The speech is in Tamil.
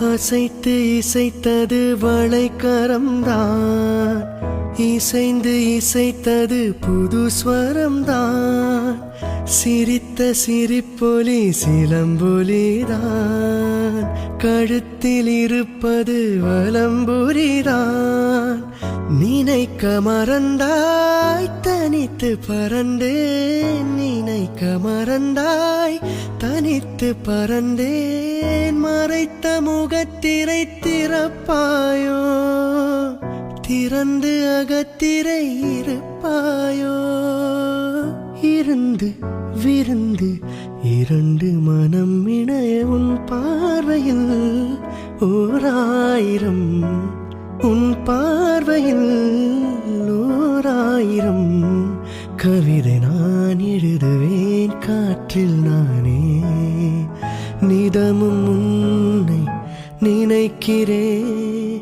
அசைத்து இசைத்தது வளைக்கரம்தான், இசைந்து இசைத்தது புது ஸ்வரம்தான். சிரித்த சிரிப்பொலி சிலம்பொலிதான், கழுத்தில் இருப்பது வலம்புரிதான். நினைக்க மறந்தாய் தனித்து பறந்தேன், நினைக்க மறந்தாய் தனித்து பறந்தேன். மறைத்த முகத்திரை திறப்பாயோ, திறந்து அகத்திரை இருப்பாயோ. இருந்து விருந்து இரண்டு மனம் இணைய உன் பார்வையில் ஓராயிரம், உன் பார்வையில் ஓராயிரம் கவிதை நான் எழுதுவேன் காற்றில் நானே. நிதமும் உன்னை நினைக்கிறேன்,